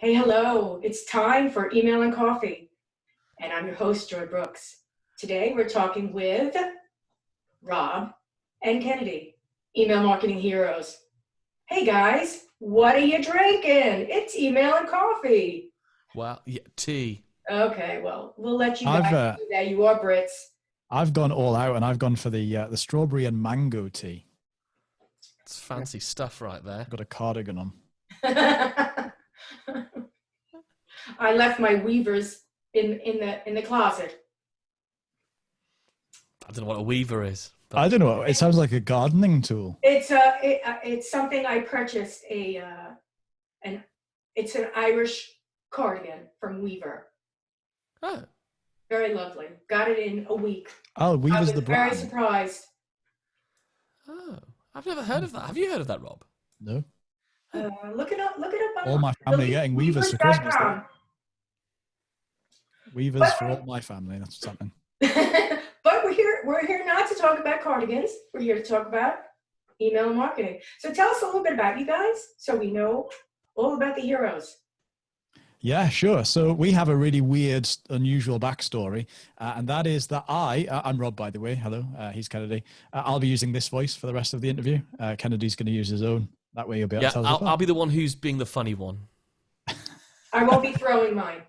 Hey, hello. It's time for Email and Coffee. And I'm your host, Joy Brooks. Today we're talking with Rob and Kennedy, email marketing heroes. Hey guys, what are you drinking? It's email and coffee. Well, yeah, tea. Okay, well, we'll let you I've guys do that. You are Brits. I've gone all out and I've gone for the strawberry and mango tea. It's fancy stuff right there. Got a cardigan on. I left my weavers in the closet. I don't know what a weaver is. I don't know. It sounds like a gardening tool. It's something I purchased it's an Irish cardigan from Weaver. Oh. Very lovely. Got it in a week. Oh, Weaver's the brand. Very surprised. Oh, I've never heard of that. Have you heard of that, Rob? No. Look it up. All my family getting Weavers for Christmas. Weavers for all my family. That's what's happening. But we're here not to talk about cardigans. We're here to talk about email and marketing. So tell us a little bit about you guys so we know all about the heroes. Yeah, sure. So we have a really weird, unusual backstory, and that is that I'm Rob, by the way. Hello, he's Kennedy. I'll be using this voice for the rest of the interview. Kennedy's going to use his own. That way you'll be able to tell us. I'll be the one who's being the funny one. I won't be throwing mine.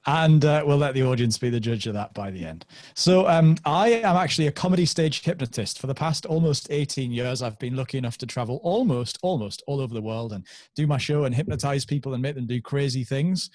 And we'll let the audience be the judge of that by the end. So I am actually a comedy stage hypnotist. For the past almost 18 years, I've been lucky enough to travel almost all over the world and do my show and hypnotize people and make them do crazy things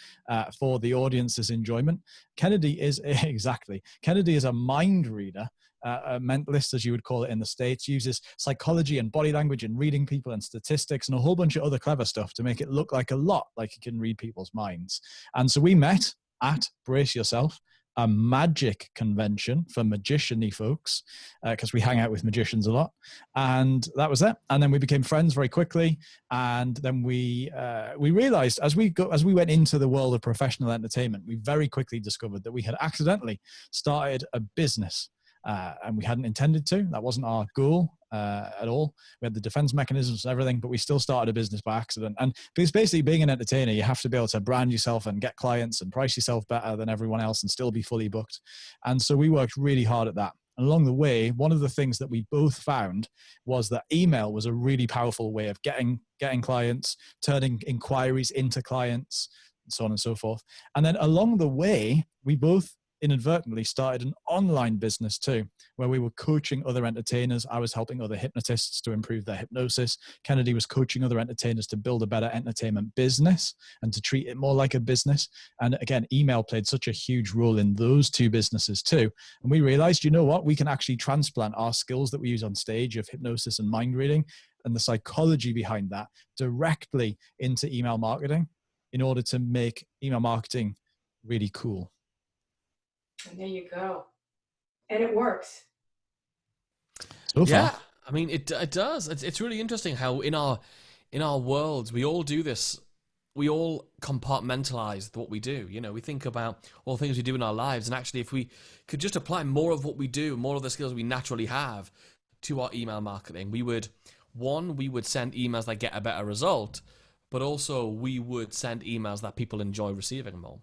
for the audience's enjoyment. Kennedy is a mind reader. A mentalist, as you would call it in the States, uses psychology and body language and reading people and statistics and a whole bunch of other clever stuff to make it look like a lot like he can read people's minds. And so we met at, brace yourself, a magic convention for magician-y folks, because we hang out with magicians a lot. And that was it. And then we became friends very quickly. And then we realized as we went into the world of professional entertainment, we very quickly discovered that we had accidentally started a business. And we hadn't intended to. That wasn't our goal at all. We had the defense mechanisms and everything, but we still started a business by accident. And because basically being an entertainer, you have to be able to brand yourself and get clients and price yourself better than everyone else and still be fully booked. And so we worked really hard at that. And along the way, one of the things that we both found was that email was a really powerful way of getting clients, turning inquiries into clients, and so on and so forth. And then along the way, we both inadvertently started an online business too, where we were coaching other entertainers. I was helping other hypnotists to improve their hypnosis. Kennedy was coaching other entertainers to build a better entertainment business and to treat it more like a business. And again, email played such a huge role in those two businesses too. And we realized, you know what, we can actually transplant our skills that we use on stage of hypnosis and mind reading and the psychology behind that directly into email marketing in order to make email marketing really cool. And there you go. And it works. So far. Yeah, I mean, it does. It's really interesting how in our worlds, we all do this. We all compartmentalize what we do. You know, we think about all the things we do in our lives. And actually, if we could just apply more of what we do, more of the skills we naturally have to our email marketing, we would send emails that get a better result, but also we would send emails that people enjoy receiving more.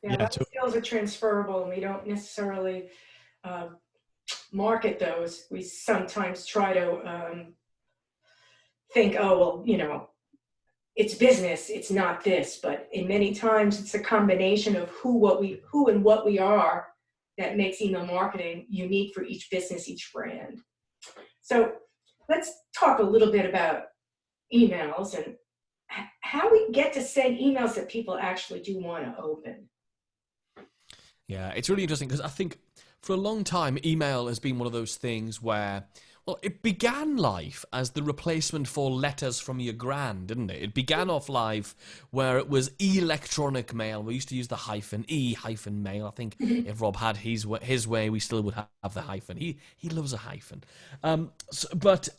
Yeah, those skills are transferable, and we don't necessarily market those. We sometimes try to think, oh, well, you know, it's business, it's not this. But in many times, it's a combination of who and what we are that makes email marketing unique for each business, each brand. So let's talk a little bit about emails and how we get to send emails that people actually do want to open. Yeah, it's really interesting because I think for a long time, email has been one of those things where, well, it began life as the replacement for letters from your gran, didn't it? It began off life where it was electronic mail. We used to use the hyphen, e-mail. I think if Rob had his way, we still would have the hyphen. He loves a hyphen. But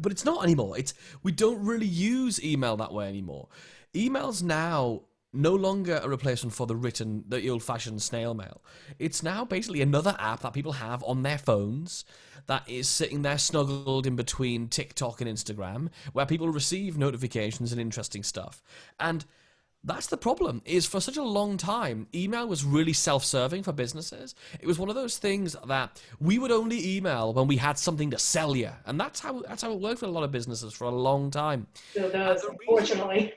it's not anymore. We don't really use email that way anymore. Emails now no longer a replacement for the old-fashioned snail mail. It's now basically another app that people have on their phones that is sitting there snuggled in between TikTok and Instagram, where people receive notifications and interesting stuff. And that's the problem, is for such a long time, email was really self-serving for businesses. It was one of those things that we would only email when we had something to sell you. And that's how it worked for a lot of businesses for a long time. Still does, unfortunately.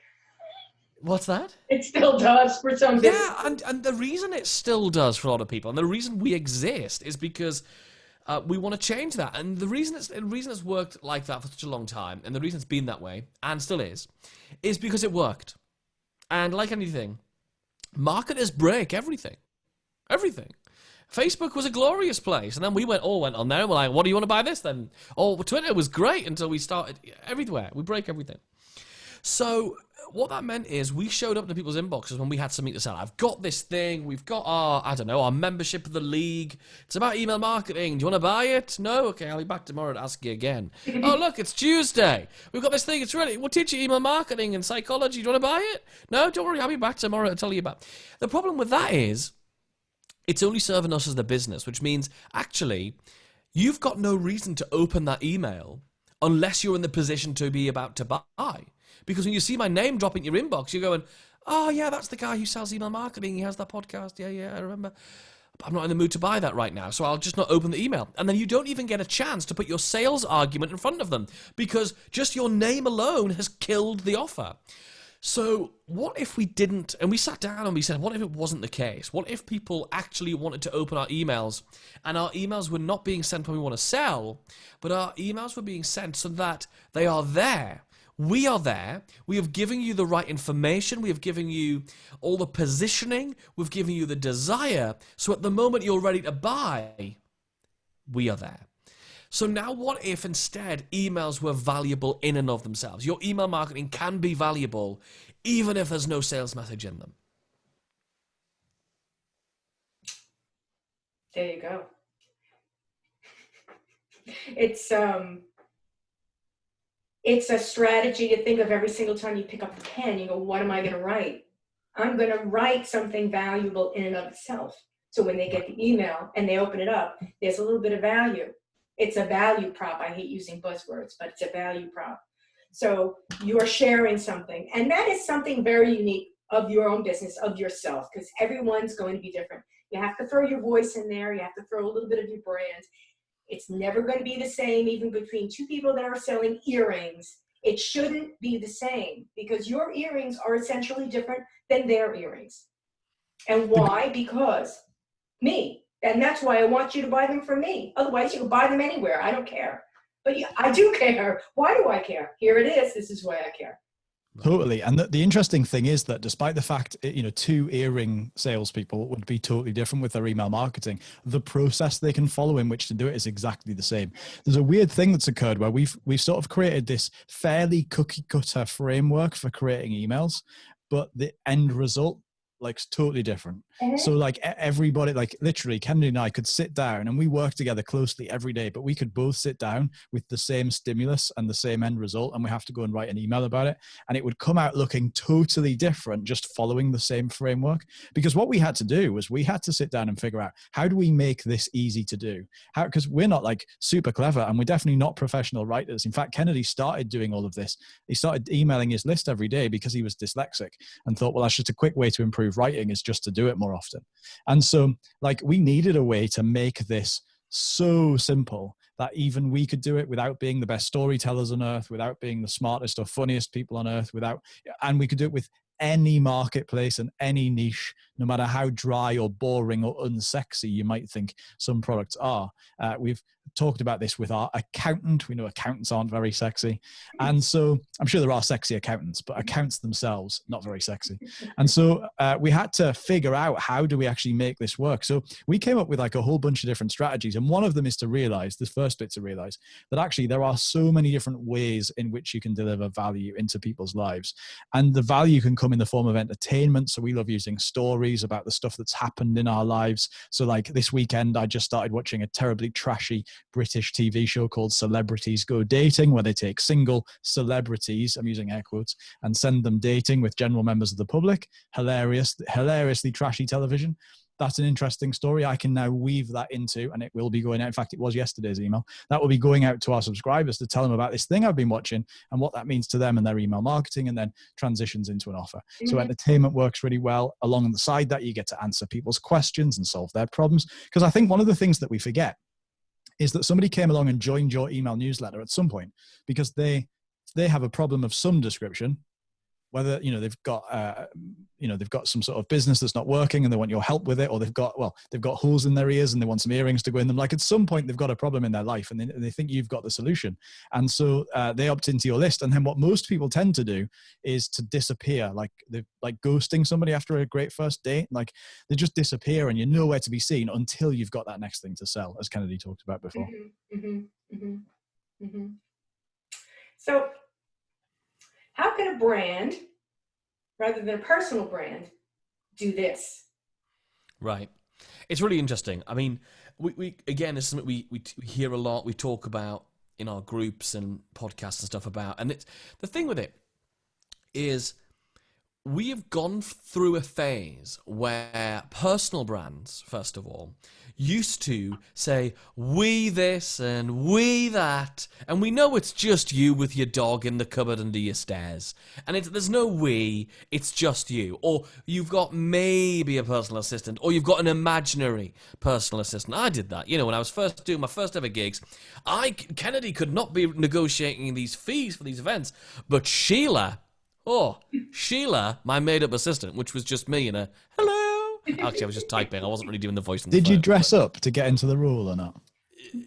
What's that? It still does for some businesses. Yeah, and the reason it still does for a lot of people, and the reason we exist, is because we want to change that. And the reason it's worked like that for such a long time, and the reason it's been that way, and still is because it worked. And like anything, marketers break everything. Everything. Facebook was a glorious place, and then we went on there, and we're like, what do you want to buy this then? Oh, Twitter was great until we started everywhere. We break everything. So what that meant is we showed up to people's inboxes when we had something to sell. I've got this thing. We've got our membership of the league. It's about email marketing. Do you want to buy it? No? Okay, I'll be back tomorrow to ask you again. Oh, look, it's Tuesday. We've got this thing. It's ready. We'll teach you email marketing and psychology. Do you want to buy it? No? Don't worry. I'll be back tomorrow to tell you about it. The problem with that is it's only serving us as the business, which means actually you've got no reason to open that email unless you're in the position to be about to buy. Because when you see my name drop in your inbox, you're going, oh, yeah, that's the guy who sells email marketing. He has that podcast. Yeah, I remember. But I'm not in the mood to buy that right now, so I'll just not open the email. And then you don't even get a chance to put your sales argument in front of them because just your name alone has killed the offer. So what if we didn't, and we sat down and we said, what if it wasn't the case? What if people actually wanted to open our emails and our emails were not being sent when we want to sell, but our emails were being sent so that they are there? We are there. We have given you the right information. We have given you all the positioning. We've given you the desire. So at the moment you're ready to buy, we are there. So now what if instead emails were valuable in and of themselves? Your email marketing can be valuable even if there's no sales message in them. There you go. It's a strategy to think of every single time you pick up the pen. You go, what am I going to write? I'm going to write something valuable in and of itself. So when they get the email and they open it up, there's a little bit of value. It's a value prop. I hate using buzzwords, but it's a value prop. So you're sharing something. And that is something very unique of your own business, of yourself, because everyone's going to be different. You have to throw your voice in there. You have to throw a little bit of your brand. It's never going to be the same, even between two people that are selling earrings. It shouldn't be the same because your earrings are essentially different than their earrings. And why? Because me. And that's why I want you to buy them from me. Otherwise, you can buy them anywhere. I don't care. But I do care. Why do I care? Here it is. This is why I care. Totally. And the interesting thing is that despite the fact, two earring salespeople would be totally different with their email marketing, the process they can follow in which to do it is exactly the same. There's a weird thing that's occurred where we've sort of created this fairly cookie cutter framework for creating emails, but the end result totally different. So everybody, literally Kennedy and I could sit down and we work together closely every day, but we could both sit down with the same stimulus and the same end result. And we have to go and write an email about it. And it would come out looking totally different, just following the same framework. Because what we had to do was we had to sit down and figure out, how do we make this easy to do? Because we're not super clever and we're definitely not professional writers. In fact, Kennedy started doing all of this. He started emailing his list every day because he was dyslexic and thought, well, that's just a quick way to improve writing, is just to do it more often. And so we needed a way to make this so simple that even we could do it without being the best storytellers on earth, without being the smartest or funniest people on earth, and we could do it with any marketplace and any niche, no matter how dry or boring or unsexy you might think some products are. We've talked about this with our accountant. We know accountants aren't very sexy. And so I'm sure there are sexy accountants, but accounts themselves, not very sexy. And so we had to figure out, how do we actually make this work? So we came up with a whole bunch of different strategies. And one of them is to realize, this first bit to realize, that actually there are so many different ways in which you can deliver value into people's lives. And the value can come in the form of entertainment. So we love using stories about the stuff that's happened in our lives. So this weekend, I just started watching a terribly trashy British TV show called Celebrities Go Dating, where they take single celebrities, I'm using air quotes, and send them dating with general members of the public. Hilariously trashy television. That's an interesting story. I can now weave that into, and it will be going out. In fact, it was yesterday's email. That will be going out to our subscribers to tell them about this thing I've been watching and what that means to them and their email marketing, and then transitions into an offer. So entertainment works really well. Along the side that you get to answer people's questions and solve their problems. Because I think one of the things that we forget is that somebody came along and joined your email newsletter at some point because they have a problem of some description, whether they've got some sort of business that's not working and they want your help with it, or they've got holes in their ears and they want some earrings to go in them. Like, at some point they've got a problem in their life and they think you've got the solution, and so they opt into your list. And then what most people tend to do is to disappear, like ghosting somebody after a great first date. Like, they just disappear and you're nowhere to be seen until you've got that next thing to sell, as Kennedy talked about before. So how can a brand, rather than a personal brand, do this? Right. It's really interesting. I mean, we again, it's something we hear a lot, we talk about in our groups and podcasts and stuff about. And it's the thing with it is we have gone through a phase where personal brands, first of all, used to say, we this and we that, and we know it's just you with your dog in the cupboard under your stairs. And there's no we, it's just you. Or you've got maybe a personal assistant, or you've got an imaginary personal assistant. I did that, when I was first doing my first ever gigs. Kennedy could not be negotiating these fees for these events, but Sheila, my made-up assistant, which was just me and a hello. Actually, I was just typing. I wasn't really doing the voice. Did you dress up to get into the role or not?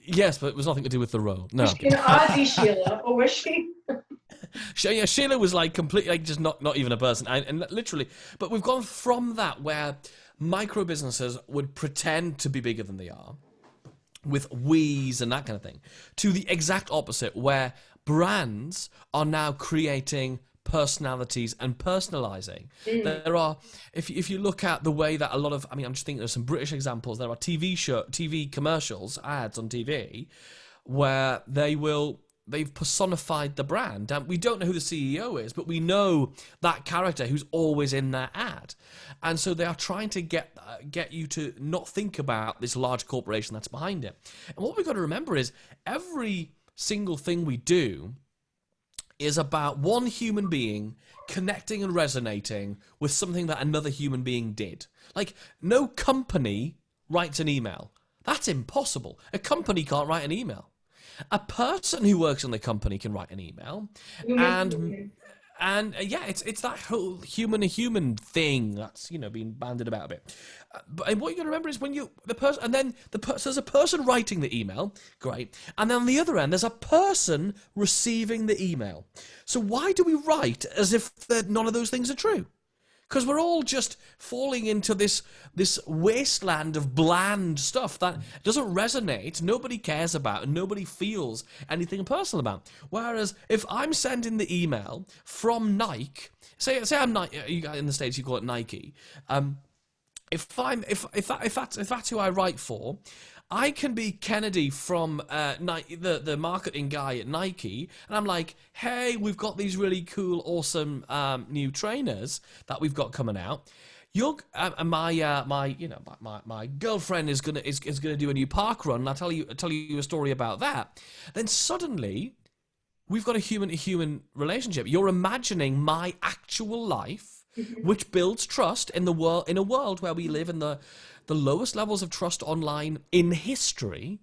Yes, but it was nothing to do with the role. No. Was she an Aussie Sheila, or was she? Yeah, Sheila was like completely, like, just not even a person. And literally, but we've gone from that where micro businesses would pretend to be bigger than they are, with we's and that kind of thing, to the exact opposite, where brands are now creating personalities and personalizing. There are, if you look at the way that a lot of, I'm just thinking there's some British examples. There are TV commercials, ads on TV, where they've personified the brand, and we don't know who the CEO is, but we know that character who's always in that ad, and so they are trying to get you to not think about this large corporation that's behind it. And what we've got to remember is every single thing we do is about one human being connecting and resonating with something that another human being did. Like, no company writes an email. That's impossible. A company can't write an email. A person who works in the company can write an email. And yeah, it's that whole human thing that's being bandied about a bit. But what you got to remember is when there's a person writing the email, great, and then on the other end there's a person receiving the email. So why do we write as if none of those things are true? Because we're all just falling into this wasteland of bland stuff that doesn't resonate, nobody cares about, and nobody feels anything personal about. Whereas if I'm sending the email from Nike, say I'm Nike, you guys in the States you call it Nike. If that's who I write for, I can be Kennedy from Nike, the marketing guy at Nike, and I'm like, hey, we've got these really cool, awesome new trainers that we've got coming out. My girlfriend is gonna do a new park run, and I'll tell you a story about that. Then suddenly, we've got a human relationship. You're imagining my actual life, which builds trust in a world where we live in the lowest levels of trust online in history.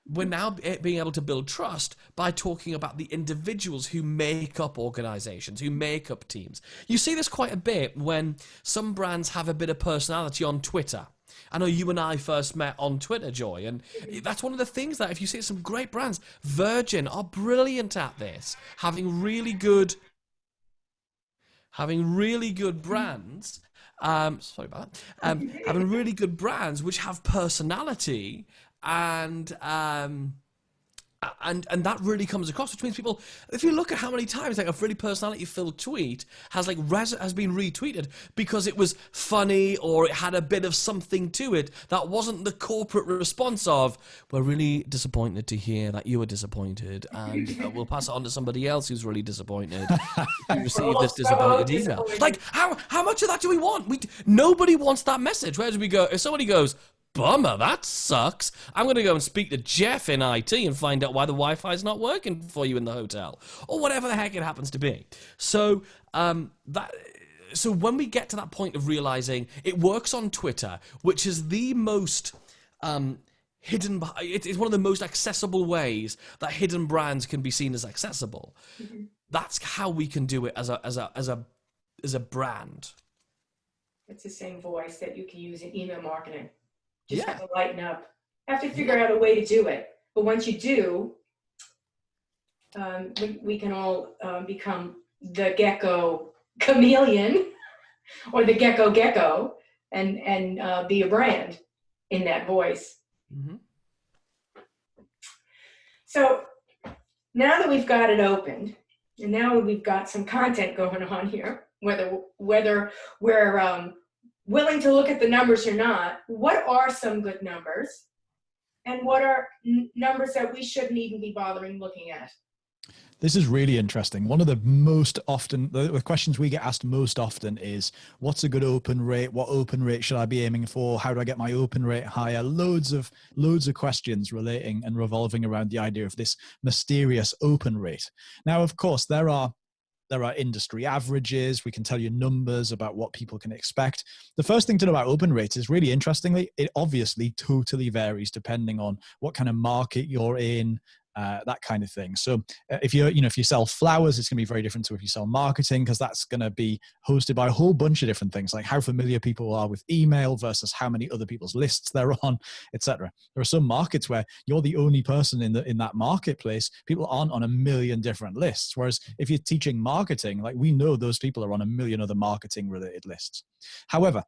We're now being able to build trust by talking about the individuals who make up organizations, who make up teams. You see this quite a bit when some brands have a bit of personality on Twitter. I know you and I first met on Twitter, Joy, and that's one of the things that if you see some great brands, Virgin are brilliant at this, having really good brands. Sorry about that. Having really good brands which have personality and And that really comes across, which means people, if you look at how many times like a really personality-filled tweet has been retweeted because it was funny or it had a bit of something to it that wasn't the corporate response of, we're really disappointed to hear that you were disappointed, and we'll pass it on to somebody else who's really disappointed. You received this disappointed email. Like, how much of that do we want? Nobody wants that message. Where do we go? If somebody goes, bummer, that sucks, I'm going to go and speak to Jeff in IT and find out why the Wi-Fi is not working for you in the hotel, or whatever the heck it happens to be. So so when we get to that point of realizing it works on Twitter, which is the most hidden, it's one of the most accessible ways that hidden brands can be seen as accessible. Mm-hmm. That's how we can do it as a brand. It's the same voice that you can use in email marketing. Just have to lighten up. Have to figure out a way to do it. But once you do, we can all become the gecko chameleon or the gecko and be a brand in that voice. Mm-hmm. So now that we've got it opened, and now we've got some content going on here, whether we're willing to look at the numbers or not, what are some good numbers? And what are numbers that we shouldn't even be bothering looking at? This is really interesting. One of the most often, the questions we get asked most often is, what's a good open rate? What open rate should I be aiming for? How do I get my open rate higher? Loads of questions relating and revolving around the idea of this mysterious open rate. Now, of course, there are industry averages. We can tell you numbers about what people can expect. The first thing to know about open rates is, really interestingly, it obviously totally varies depending on what kind of market you're in, that kind of thing. So if you sell flowers, it's going to be very different to if you sell marketing, because that's going to be hosted by a whole bunch of different things, like how familiar people are with email versus how many other people's lists they're on, etc. There are some markets where you're the only person in that marketplace. People aren't on a million different lists. Whereas if you're teaching marketing, like, we know those people are on a million other marketing related lists. However,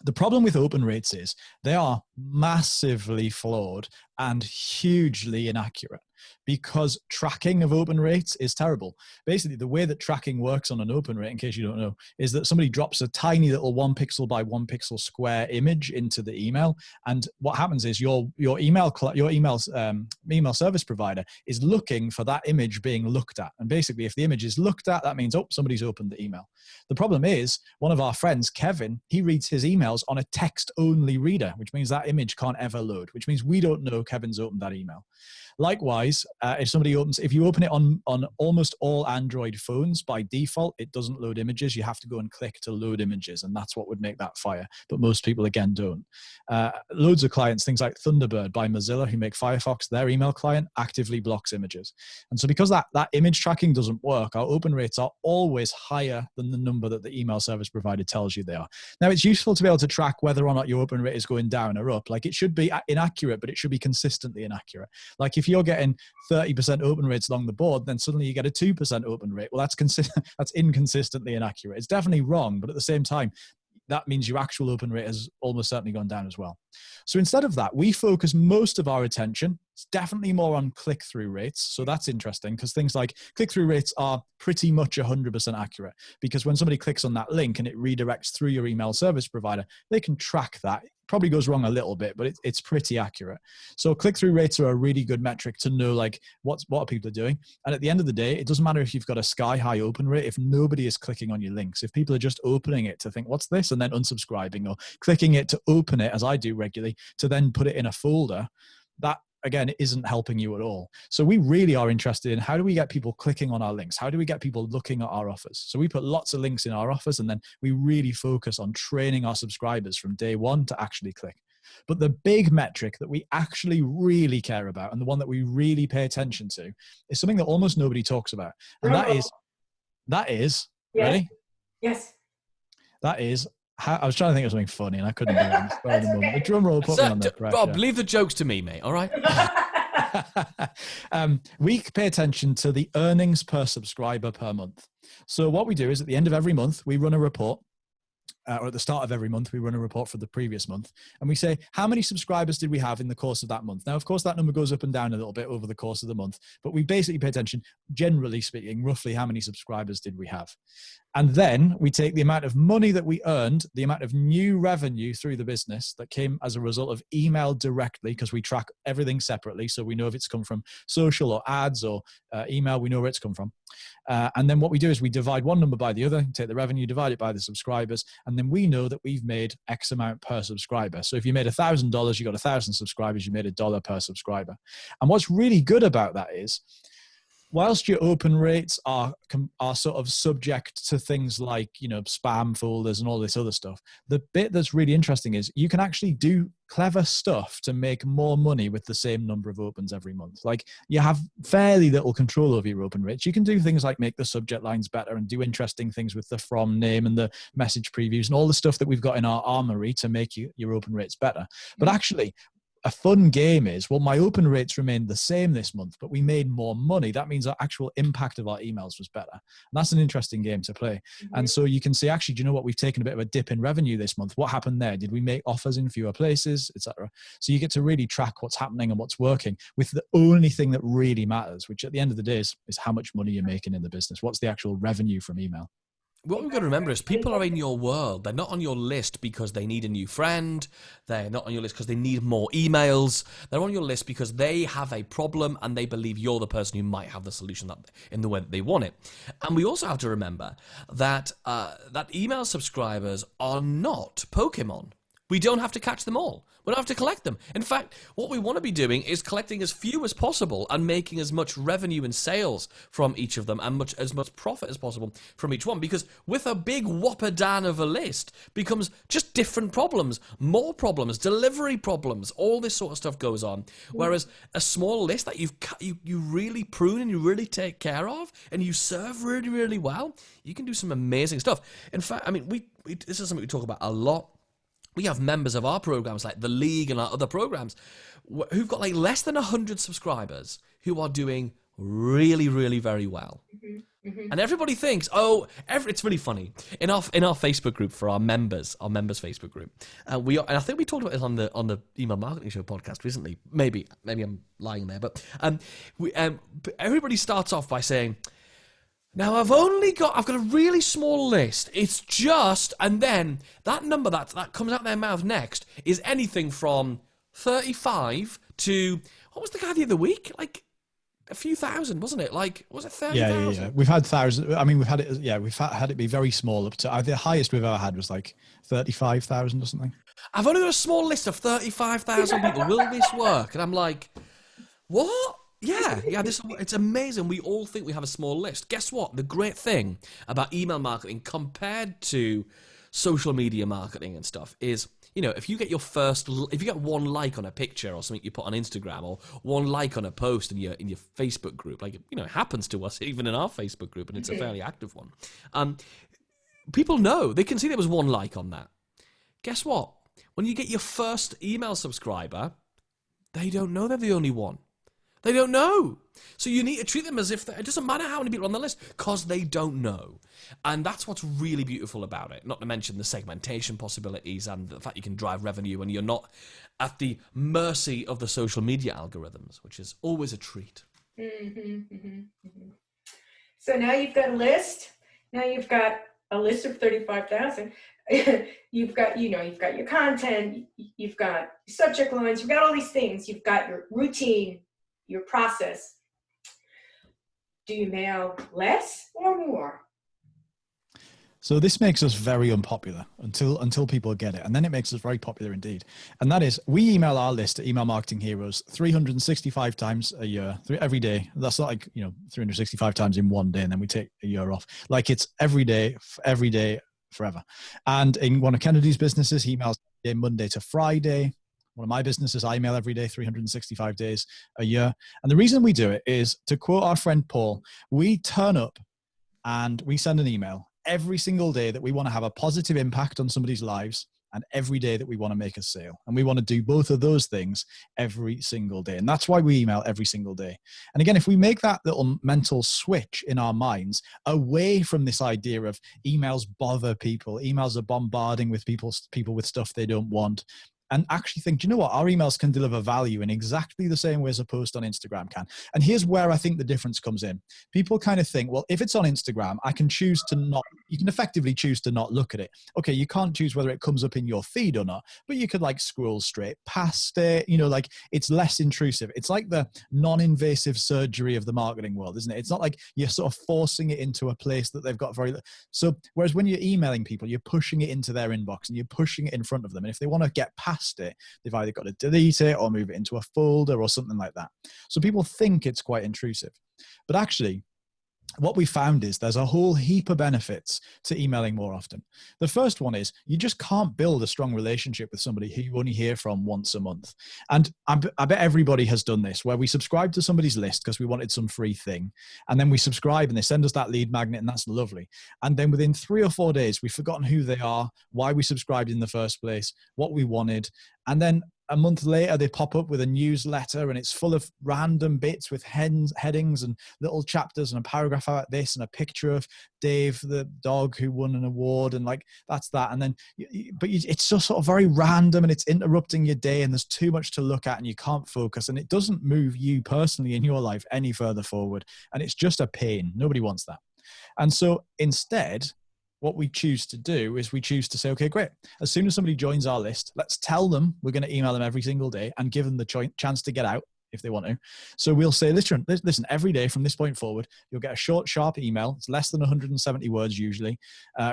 the problem with open rates is they are massively flawed and hugely inaccurate, because tracking of open rates is terrible. Basically, the way that tracking works on an open rate, in case you don't know, is that somebody drops a tiny little 1 pixel by 1 pixel square image into the email, and what happens is your email service provider is looking for that image being looked at. And basically, if the image is looked at, that means, oh, somebody's opened the email. The problem is, one of our friends, Kevin, he reads his emails on a text-only reader, which means that image can't ever load, which means we don't know Kevin's opened that email. Likewise, if you open it on almost all Android phones, by default, it doesn't load images. You have to go and click to load images, and that's what would make that fire. But most people, again, don't. Loads of clients, things like Thunderbird by Mozilla, who make Firefox, their email client actively blocks images. And so because that image tracking doesn't work, our open rates are always higher than the number that the email service provider tells you they are. Now, it's useful to be able to track whether or not your open rate is going down or up. Like, it should be inaccurate, but it should be consistently inaccurate. Like, if you're getting 30% open rates along the board, then suddenly you get a 2% open rate. Well, that's inconsistently inaccurate. It's definitely wrong, but at the same time, that means your actual open rate has almost certainly gone down as well. So instead of that, we focus most of our attention, it's definitely more on click-through rates. So that's interesting, because things like click-through rates are pretty much 100% accurate, because when somebody clicks on that link and it redirects through your email service provider, they can track that. Probably goes wrong a little bit, but it's pretty accurate. So click-through rates are a really good metric to know, like, what are people doing. And at the end of the day, it doesn't matter if you've got a sky-high open rate if nobody is clicking on your links. If people are just opening it to think, what's this? And then unsubscribing, or clicking it to open it, as I do regularly, to then put it in a folder, that, again, isn't helping you at all. So we really are interested in, how do we get people clicking on our links? How do we get people looking at our offers? So we put lots of links in our offers, and then we really focus on training our subscribers from day one to actually click. But the big metric that we actually really care about, and the one that we really pay attention to, is something that almost nobody talks about. And that is, yes. Ready? Yes. That is, I was trying to think of something funny and I couldn't do it. Okay. The drum roll put me under pressure. Rob, leave the jokes to me, mate. All right. We pay attention to the earnings per subscriber per month. So what we do is, at the end of every month, we run a report. or at the start of every month, we run a report for the previous month, and we say, how many subscribers did we have in the course of that month? Now, of course, that number goes up and down a little bit over the course of the month, but we basically pay attention, generally speaking, roughly how many subscribers did we have? And then we take the amount of money that we earned, the amount of new revenue through the business that came as a result of email directly, because we track everything separately. So we know if it's come from social or ads or email, we know where it's come from. And then what we do is we divide one number by the other, take the revenue, divide it by the subscribers, and then we know that we've made X amount per subscriber. So if you made $1,000, you got 1,000 subscribers, you made $1 per subscriber. And what's really good about that is, whilst your open rates are sort of subject to things like, spam folders and all this other stuff, the bit that's really interesting is you can actually do clever stuff to make more money with the same number of opens every month. Like, you have fairly little control over your open rates. You can do things like make the subject lines better and do interesting things with the from name and the message previews and all the stuff that we've got in our armory to make your open rates better. But actually, a fun game is, well, my open rates remained the same this month, but we made more money. That means our actual impact of our emails was better. And that's an interesting game to play. Mm-hmm. And so you can say, actually, do you know what? We've taken a bit of a dip in revenue this month. What happened there? Did we make offers in fewer places, etc.? So you get to really track what's happening and what's working with the only thing that really matters, which at the end of the day is how much money you're making in the business. What's the actual revenue from email? What we've got to remember is people are in your world. They're not on your list because they need a new friend. They're not on your list because they need more emails. They're on your list because they have a problem and they believe you're the person who might have the solution in the way that they want it. And we also have to remember that that email subscribers are not Pokemon. We don't have to catch them all. We don't have to collect them. In fact, what we want to be doing is collecting as few as possible and making as much revenue and sales from each of them and as much profit as possible from each one. Because with a big whopper down of a list becomes just different problems, more problems, delivery problems, all this sort of stuff goes on. Whereas a small list that you really prune and you really take care of and you serve really, really well, you can do some amazing stuff. In fact, I mean, this is something we talk about a lot. We have members of our programs like the League and our other programs who've got like less than 100 subscribers who are doing really, really very well. Mm-hmm. Mm-hmm. And everybody thinks, it's really funny. In our Facebook group for our members Facebook group, and I think we talked about this on the Email Marketing Show podcast recently. Maybe I'm lying there, but everybody starts off by saying, now I've got a really small list. It's just, and then that number that comes out their mouth next is anything from 35 to, what was the guy the other week? Like a few thousand, wasn't it? Like, was it 30,000? Yeah. We've had thousands. I mean, we've had it be very small up to, the highest we've ever had was like 35,000 or something. I've only got a small list of 35,000 people. Will this work? And I'm like, what? Yeah, it's amazing. We all think we have a small list. Guess what? The great thing about email marketing compared to social media marketing and stuff is, if you get one like on a picture or something you put on Instagram, or one like on a post in your Facebook group, like, it happens to us even in our Facebook group, and it's a fairly active one. People know, they can see there was one like on that. Guess what? When you get your first email subscriber, they don't know they're the only one. They don't know. So you need to treat them as if it doesn't matter how many people are on the list, because they don't know. And that's what's really beautiful about it. Not to mention the segmentation possibilities and the fact you can drive revenue and you're not at the mercy of the social media algorithms, which is always a treat. Mm-hmm, mm-hmm, mm-hmm. So now you've got a list. Now you've got a list of 35,000. You've got your content. You've got subject lines. You've got all these things. You've got your routine, your process. Do you mail less or more? So this makes us very unpopular until people get it. And then it makes us very popular indeed. And that is, we email our list at Email Marketing Heroes 365 times a year, every day. That's not like, 365 times in one day and then we take a year off. Like, it's every day, forever. And in one of Kennedy's businesses, he emails Monday to Friday. One of my businesses, I email every day, 365 days a year. And the reason we do it is, to quote our friend Paul, we turn up and we send an email every single day that we want to have a positive impact on somebody's lives and every day that we want to make a sale. And we want to do both of those things every single day. And that's why we email every single day. And again, if we make that little mental switch in our minds away from this idea of emails bother people, emails are bombarding with people with stuff they don't want, and actually think, do you know what? Our emails can deliver value in exactly the same way as a post on Instagram can. And here's where I think the difference comes in. People kind of think, well, if it's on Instagram, I can choose to not, you can effectively choose to not look at it. Okay, you can't choose whether it comes up in your feed or not, but you could like scroll straight past it, you know, like it's less intrusive. It's like the non-invasive surgery of the marketing world, isn't it? It's not like you're sort of forcing it into a place that they've got so whereas when you're emailing people, you're pushing it into their inbox and you're pushing it in front of them. And if they want to get past it, they've either got to delete it or move it into a folder or something like that. So people think it's quite intrusive, but actually what we found is there's a whole heap of benefits to emailing more often. The first one is you just can't build a strong relationship with somebody who you only hear from once a month. And I bet everybody has done this, where we subscribe to somebody's list because we wanted some free thing. And then we subscribe and they send us that lead magnet, and that's lovely. And then within 3 or 4 days, we've forgotten who they are, why we subscribed in the first place, what we wanted. And then a month later, they pop up with a newsletter and it's full of random bits with headings and little chapters and a paragraph about this and a picture of Dave, the dog who won an award. And like, that's that. And then, it's just sort of very random and it's interrupting your day and there's too much to look at and you can't focus and it doesn't move you personally in your life any further forward. And it's just a pain. Nobody wants that. And so instead, what we choose to do is we choose to say, okay, great. As soon as somebody joins our list, let's tell them we're going to email them every single day and give them the chance to get out if they want to. So we'll say, listen, every day from this point forward, you'll get a short, sharp email. It's less than 170 words usually.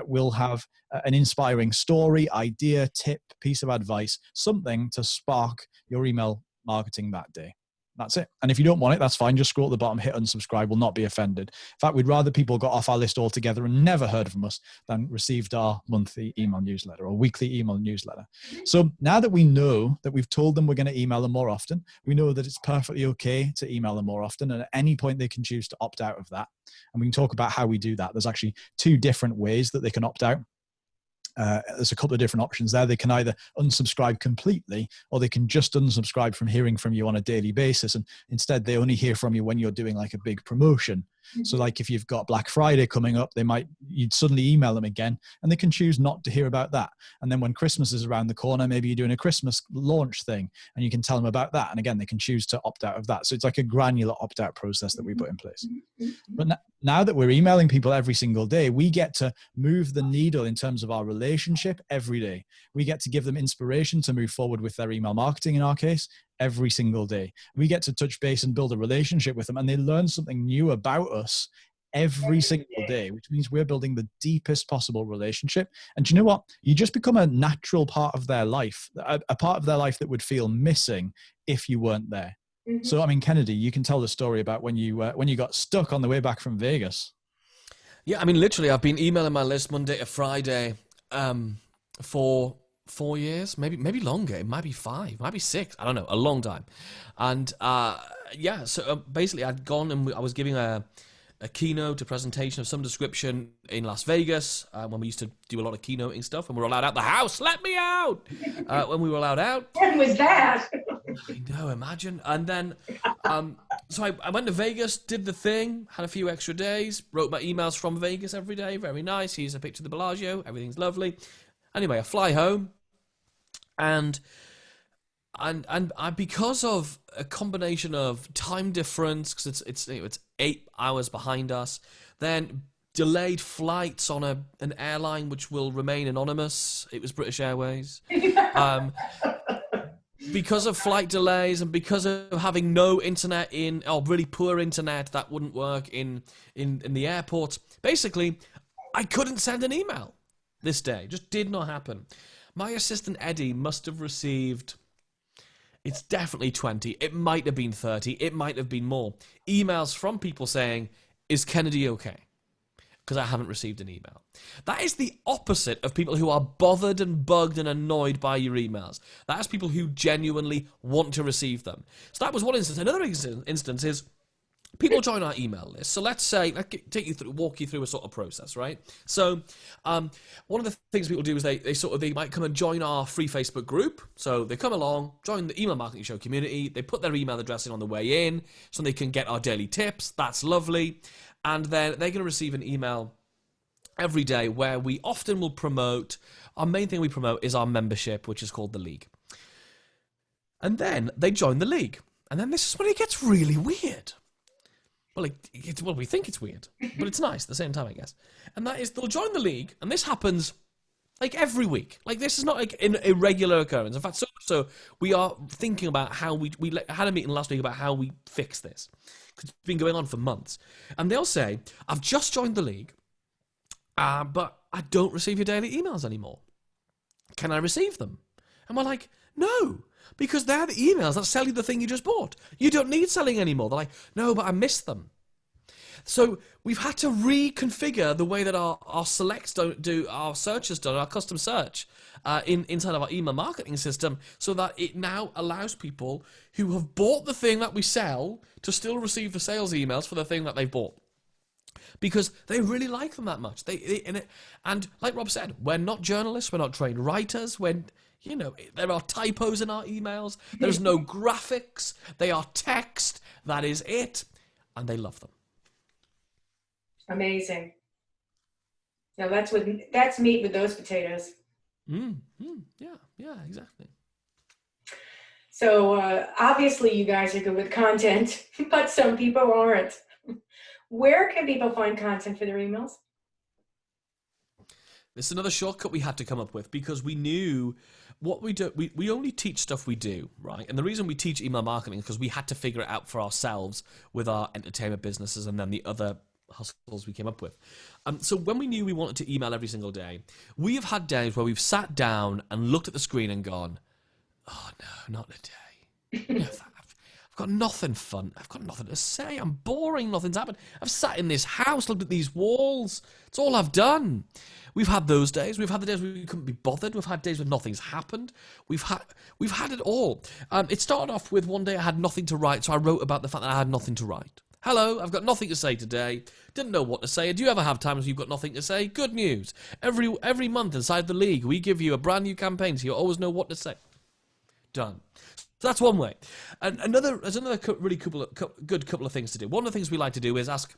We'll have an inspiring story, idea, tip, piece of advice, something to spark your email marketing that day. That's it. And if you don't want it, that's fine. Just scroll at the bottom, hit unsubscribe. We'll not be offended. In fact, we'd rather people got off our list altogether and never heard from us than received our monthly email newsletter or weekly email newsletter. So now that we know that we've told them we're going to email them more often, we know that it's perfectly okay to email them more often. And at any point they can choose to opt out of that. And we can talk about how we do that. There's actually 2 different ways that they can opt out. There's a couple of different options there. They can either unsubscribe completely or they can just unsubscribe from hearing from you on a daily basis. And instead they only hear from you when you're doing like a big promotion. So like if you've got Black Friday coming up, you'd suddenly email them again and they can choose not to hear about that. And then when Christmas is around the corner, maybe you're doing a Christmas launch thing and you can tell them about that. And again, they can choose to opt out of that. So it's like a granular opt-out process that we put in place. But now that we're emailing people every single day, we get to move the needle in terms of our relationship every day. We get to give them inspiration to move forward with their email marketing in our case every single day. We get to touch base and build a relationship with them and they learn something new about us every single day, which means we're building the deepest possible relationship. And do you know what? You just become a natural part of their life, a part of their life that would feel missing if you weren't there. Mm-hmm. So, I mean, Kennedy, you can tell the story about when you got stuck on the way back from Vegas. Yeah, I mean, literally, I've been emailing my list Monday to Friday for 4 years, maybe longer. It might be 5, might be 6. I don't know, a long time. And so basically, I'd gone and I was giving a keynote, a presentation of some description in Las Vegas when we used to do a lot of keynoting stuff and we were allowed out the house. Let me out! When we were allowed out. When was that? I know, imagine. And then, so I went to Vegas, did the thing, had a few extra days, wrote my emails from Vegas every day. Very nice. Here's a picture of the Bellagio. Everything's lovely. Anyway, I fly home and I because of a combination of time difference, because it's 8 hours behind us, then delayed flights on an airline which will remain anonymous. It was British Airways. Because of flight delays and because of having no internet or really poor internet that wouldn't work in the airport, basically, I couldn't send an email this day. Just did not happen. My assistant Eddie must have received, it's definitely 20, it might have been 30, it might have been more, emails from people saying, is Kennedy okay? Because I haven't received an email. That is the opposite of people who are bothered and bugged and annoyed by your emails. That is people who genuinely want to receive them. So that was one instance. Another instance is, people join our email list. So let's say, walk you through a sort of process, right? So one of the things people do is they might come and join our free Facebook group. So they come along, join the Email Marketing Show community. They put their email address in on the way in so they can get our daily tips. That's lovely. And then they're going to receive an email every day where we often will promote, our main thing we promote is our membership, which is called the League. And then they join the League. And then this is when it gets really weird. Well, we think it's weird, but it's nice at the same time, I guess. And that is, they'll join the League, and this happens like every week. Like, this is not like an irregular occurrence. In fact, so we are thinking about how we had a meeting last week about how we fix this. It's been going on for months. And they'll say, I've just joined the League, but I don't receive your daily emails anymore. Can I receive them? And we're like, no, because they're the emails that sell you the thing you just bought. You don't need selling anymore. They're like, no, but I missed them. So we've had to reconfigure the way that our selects do our searches done, our custom search inside of our email marketing system, so that it now allows people who have bought the thing that we sell to still receive the sales emails for the thing that they've bought. Because they really like them that much. And like Rob said, we're not journalists, we're not trained writers, there are typos in our emails, there's no graphics, they are text, that is it, and they love them. Amazing. Now that's meat with those potatoes. Yeah, exactly. So obviously you guys are good with content, but some people aren't. Where can people find content for their emails? This is another shortcut we had to come up with, because we knew what we do. We only teach stuff we do, right? And the reason we teach email marketing is because we had to figure it out for ourselves with our entertainment businesses and then the other hustles we came up with. So when we knew we wanted to email every single day, we have had days where we've sat down and looked at the screen and gone, oh no, not today. I've got nothing fun. I've got nothing to say. I'm boring. Nothing's happened. I've sat in this house, looked at these walls. It's all I've done. We've had those days. We've had the days where we couldn't be bothered. We've had days where nothing's happened. We've had it all. It started off with one day I had nothing to write, so I wrote about the fact that I had nothing to write. Hello, I've got nothing to say today. Didn't know what to say. Do you ever have times when you've got nothing to say? Good news. Every month inside the League, we give you a brand new campaign so you always know what to say. Done. So that's one way. And there's another really good couple of things to do. One of the things we like to do is ask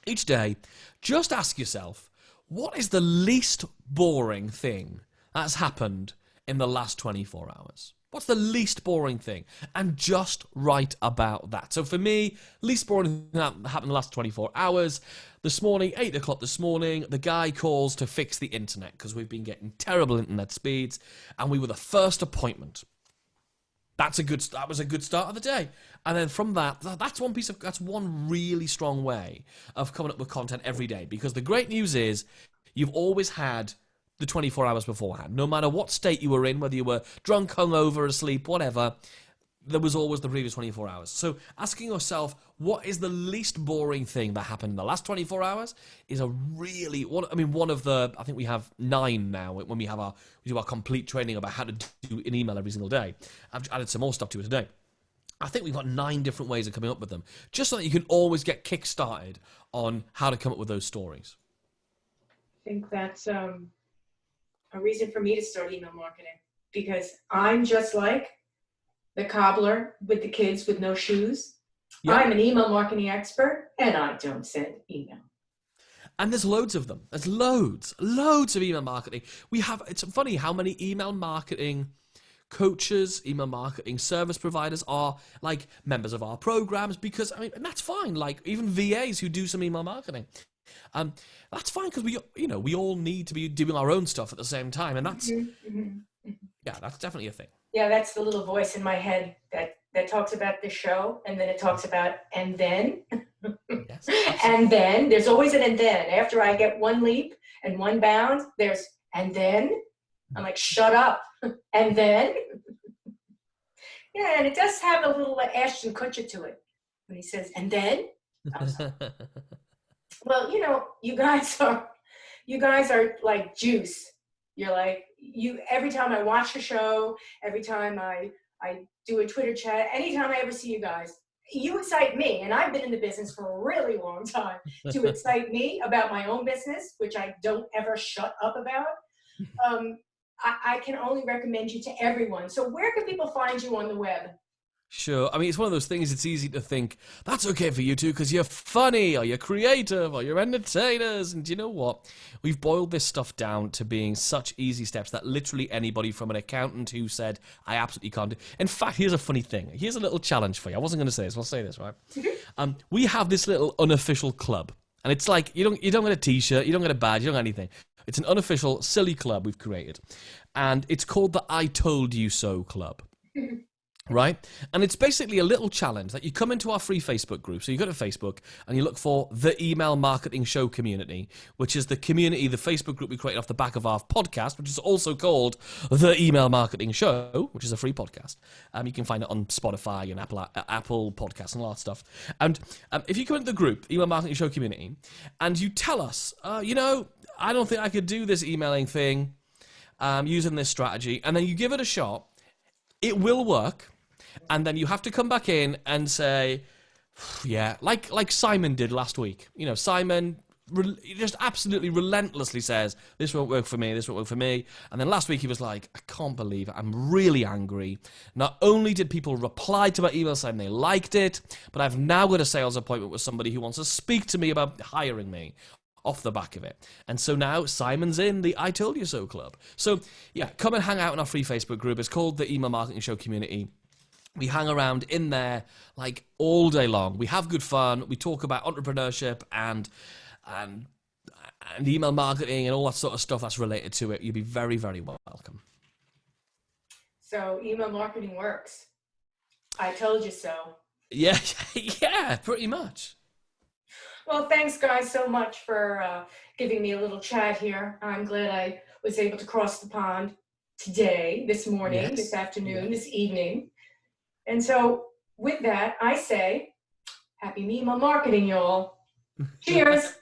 each day, just ask yourself, what is the least boring thing that's happened in the last 24 hours? What's the least boring thing? And just write about that. So for me, least boring thing that happened in the last 24 hours. This morning, 8 o'clock this morning, the guy calls to fix the internet because we've been getting terrible internet speeds and we were the first appointment. That was a good start of the day. And then from that's one really strong way of coming up with content every day. Because the great news is you've always had the 24 hours beforehand. No matter what state you were in, whether you were drunk, hungover, asleep, whatever, there was always the previous 24 hours. So asking yourself, what is the least boring thing that happened in the last 24 hours is a really, one of the, I think we have 9 now when we do our complete training about how to do an email every single day. I've added some more stuff to it today. I think we've got 9 different ways of coming up with them, just so that you can always get kick-started on how to come up with those stories. I think that's a reason for me to start email marketing, because I'm just like the cobbler with the kids with no shoes. Yep. I'm an email marketing expert, and I don't send email. And there's loads of them. There's loads of email marketing. It's funny how many email marketing coaches, email marketing service providers are like members of our programs, because, and that's fine. Like even VAs who do some email marketing. That's fine, because we all need to be doing our own stuff at the same time. And that's, yeah, that's definitely a thing. Yeah, that's the little voice in my head that talks about the show, and then it talks about, and then. Yes, and then, there's always an and then. After I get one leap and one bound, there's, and then. I'm like, shut up. And then. Yeah, and it does have a little Ashton Kutcher to it. When he says, and then. Well, you guys are like juice. You're like, every time I watch a show, every time I do a Twitter chat, anytime I ever see you guys, you excite me, and I've been in the business for a really long time, to excite me about my own business, which I don't ever shut up about. I can only recommend you to everyone. So where can people find you on the web? Sure. I mean, it's one of those things, it's easy to think, that's okay for you two because you're funny or you're creative or you're entertainers. And do you know what? We've boiled this stuff down to being such easy steps that literally anybody from an accountant who said, I absolutely can't do. In fact, here's a funny thing. Here's a little challenge for you. I wasn't going to say this. I'll say this, right? We have this little unofficial club. And it's like, you don't get a t-shirt, you don't get a badge, you don't get anything. It's an unofficial, silly club we've created. And it's called the I Told You So Club. Right? And it's basically a little challenge that you come into our free Facebook group. So you go to Facebook and you look for the Email Marketing Show Community, which is the community, the Facebook group we created off the back of our podcast, which is also called The Email Marketing Show, which is a free podcast. You can find it on Spotify and Apple Podcasts and all that stuff. And if you come into the group, Email Marketing Show Community, and you tell us, I don't think I could do this emailing thing using this strategy, and then you give it a shot, it will work. And then you have to come back in and say, yeah, like Simon did last week. Simon just absolutely relentlessly says, this won't work for me, this won't work for me. And then last week he was like, I can't believe it. I'm really angry. Not only did people reply to my email saying they liked it, but I've now got a sales appointment with somebody who wants to speak to me about hiring me off the back of it. And so now Simon's in the I Told You So Club. So yeah, come and hang out in our free Facebook group. It's called the Email Marketing Show Community. We hang around in there like all day long. We have good fun. We talk about entrepreneurship and email marketing and all that sort of stuff that's related to it. You'll be very, very welcome. So email marketing works. I told you so. Yeah, yeah, pretty much. Well, thanks guys so much for giving me a little chat here. I'm glad I was able to cross the pond today, this morning, this afternoon, this evening. And so with that, I say, happy email marketing, y'all. Cheers.